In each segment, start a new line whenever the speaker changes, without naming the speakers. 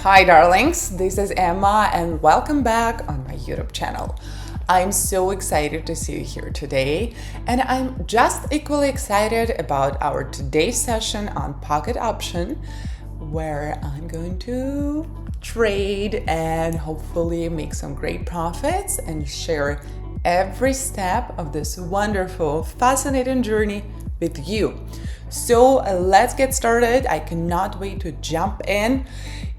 Hi darlings, this is Emma and welcome back on my YouTube channel. I'm so excited to see you here today, and I'm just equally excited about our today's session on pocket option, where I'm going to trade and hopefully make some great profits and share every step of this wonderful, fascinating journey with you. So let's get started. I cannot wait to jump in.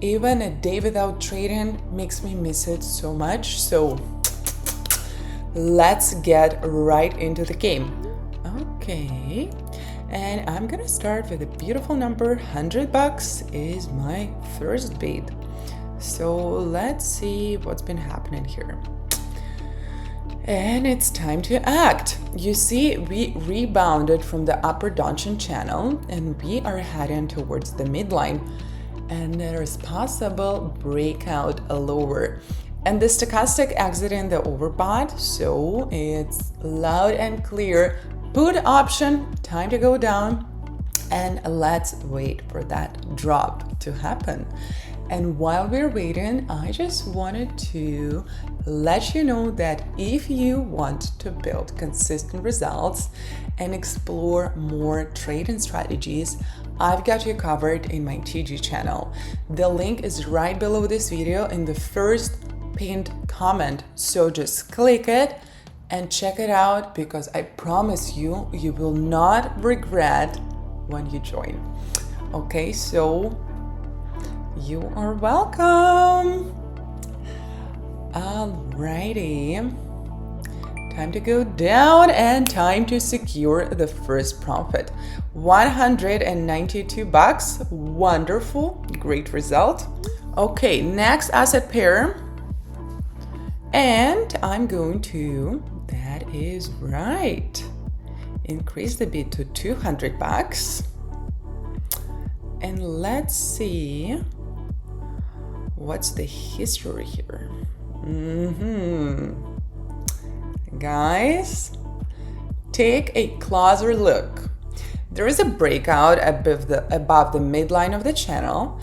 Even a day without trading makes me miss it so much. So let's get right into the game. Okay, and I'm gonna start with a beautiful number. $100 is my first bid. So let's see what's been happening here. And it's time to act. You see, we rebounded from the upper Donchian channel and we are heading towards the midline, and there is possible breakout lower. And the stochastic exiting the overbought, so it's loud and clear. Put option, time to go down, and let's wait for that drop to happen. And while we're waiting, I just wanted to let you know that if you want to build consistent results and explore more trading strategies, I've got you covered in my TG channel. The link is right below this video in the first pinned comment. So just click it and check it out, because I promise you, you will not regret when you join. Okay, so you are welcome. Alrighty, time to go down and time to secure the first profit. $192. Wonderful, great result. Okay, next asset pair, and I'm going to, that is right, increase the bid to $200. And let's see what's the history here. Guys, take a closer look. There is a breakout above the midline of the channel,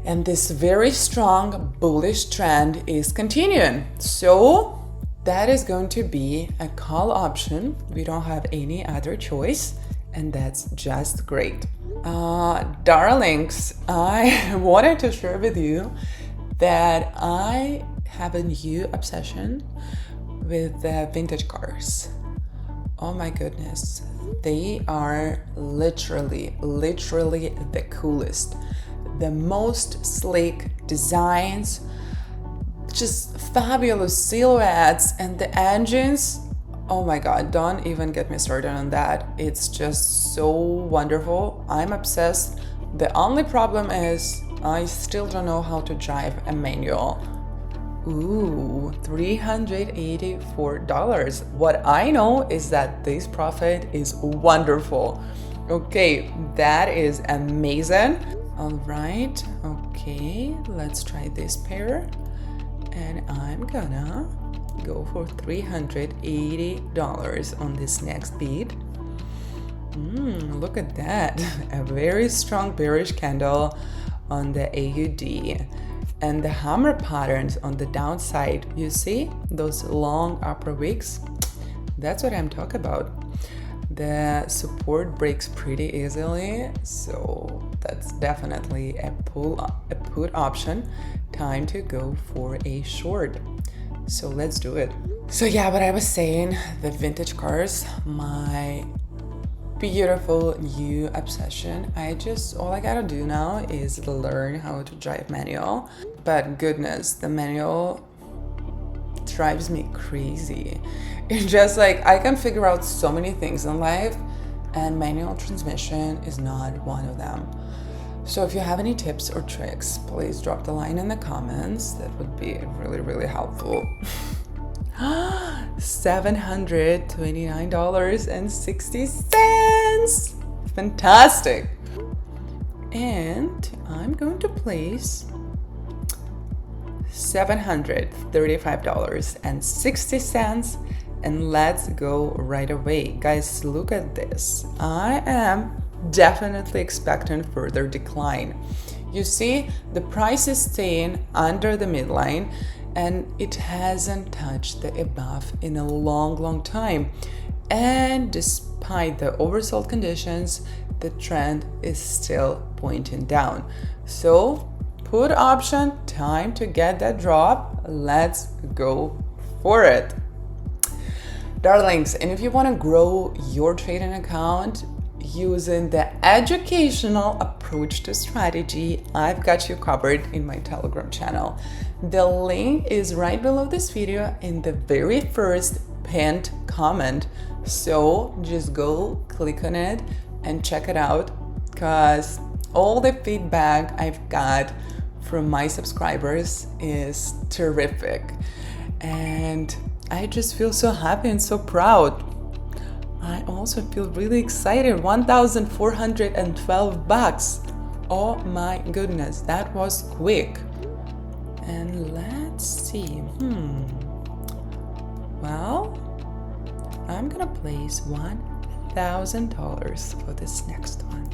and this very strong bullish trend is continuing. So that is going to be a call option. We don't have any other choice, and that's just great. Darlings, I wanted to share with you that I have a new obsession with vintage cars. Oh my goodness, they are literally the coolest, the most sleek designs, just fabulous silhouettes, and the engines. Oh my God, don't even get me started on that. It's just so wonderful. I'm obsessed. The only problem is I still don't know how to drive a manual. Ooh, $384. What I know is that this profit is wonderful. Okay, that is amazing. All right, okay, let's try this pair. And I'm gonna go for $380 on this next bid. Look at that, a very strong bearish candle on the AUD, and the hammer patterns on the downside. You see those long upper wicks? That's what I'm talking about. The support breaks pretty easily, so that's definitely a put option. Time to go for a short. So let's do it. So yeah, what I was saying, the vintage cars, my beautiful new obsession. All I gotta do now is learn how to drive manual. But goodness, the manual drives me crazy. It's just like I can figure out so many things in life, and manual transmission is not one of them. So if you have any tips or tricks, please drop the line in the comments. That would be really helpful. $729.60. Fantastic. And I'm going to place $735.60, and let's go right away. Guys, look at this. I am definitely expecting further decline. You see, the price is staying under the midline and it hasn't touched the above in a long time. And despite the oversold conditions, the trend is still pointing down. So put option, time to get that drop. Let's go for it. Darlings, and if you want to grow your trading account using the educational approach to strategy, I've got you covered in my Telegram channel. The link is right below this video in the very first pinned comment. So just go click on it and check it out, because all the feedback I've got from my subscribers is terrific. And I just feel so happy and so proud. I also feel really excited. $1,412. Oh my goodness, that was quick. And let's see. Well, I'm gonna place $1,000 for this next one.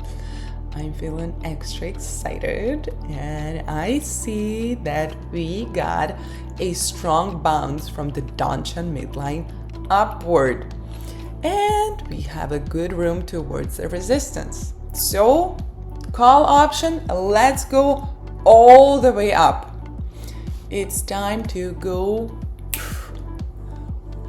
I'm feeling extra excited, and I see that we got a strong bounce from the Donchian midline upward, and we have a good room towards the resistance. So call option, let's go all the way up. It's time to go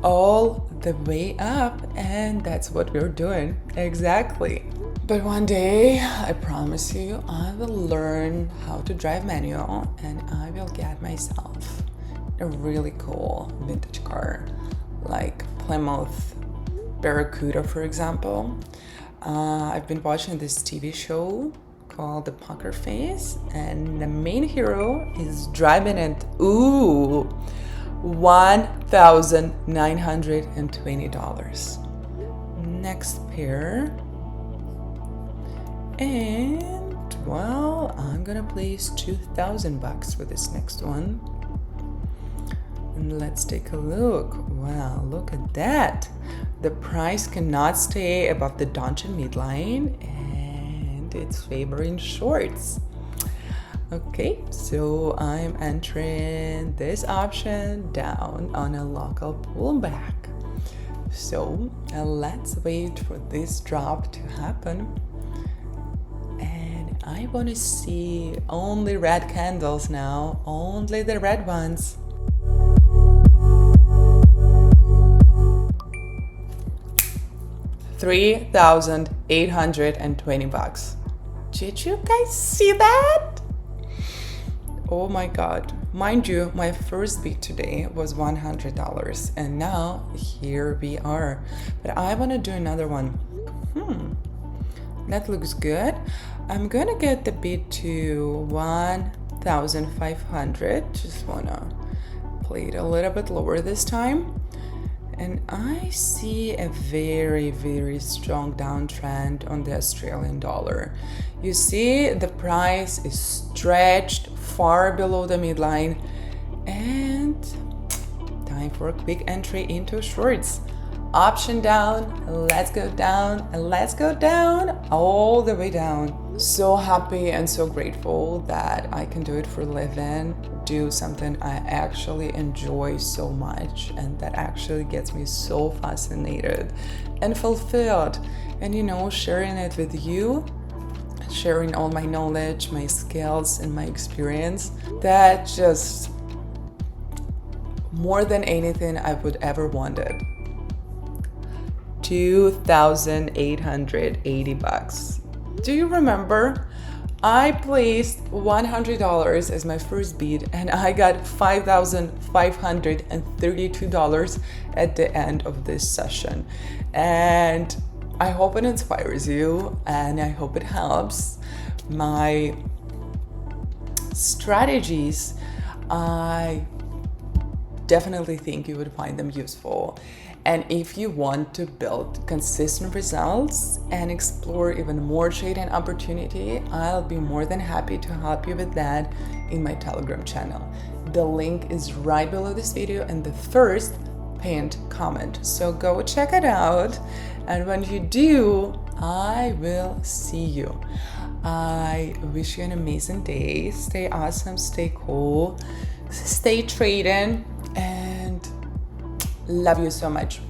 all the way up, and that's what we're doing exactly. But one day, I promise you, I will learn how to drive manual and I will get myself a really cool vintage car, like Plymouth Barracuda, for example. I've been watching this TV show called The Poker Face, and the main hero is driving it. Ooh, $1,920. Next pair. And well, I'm gonna place $2,000 for this next one. And let's take a look. Wow, look at that. The price cannot stay above the Donchian midline, and it's favoring shorts. Okay, so I'm entering this option down on a local pullback. So let's wait for this drop to happen. And I want to see only red candles now, only the red ones. $3,820. Did you guys see that? Oh my God. Mind you, my first bid today was $100, and now here we are. But I want to do another one. That looks good. I'm gonna get the bid to 1,500. Just wanna play it a little bit lower this time. And I see a very strong downtrend on the Australian dollar. You see, the price is stretched far below the midline, and time for a quick entry into shorts. Option down, let's go down, and let's go down, all the way down. So happy and so grateful that I can do it for a living, do something I actually enjoy so much, and that actually gets me so fascinated and fulfilled. And you know, sharing it with you, sharing all my knowledge, my skills, and my experience, that just more than anything I would ever wanted. $2,880. Do you remember? I placed $100 as my first bid, and I got $5,532 at the end of this session. And I hope it inspires you, and I hope it helps. My strategies, I definitely think you would find them useful. And if you want to build consistent results and explore even more trading opportunity, I'll be more than happy to help you with that in my Telegram channel. The link is right below this video in the first pinned comment. So go check it out. And when you do, I will see you. I wish you an amazing day. Stay awesome, stay cool, stay trading, and love you so much.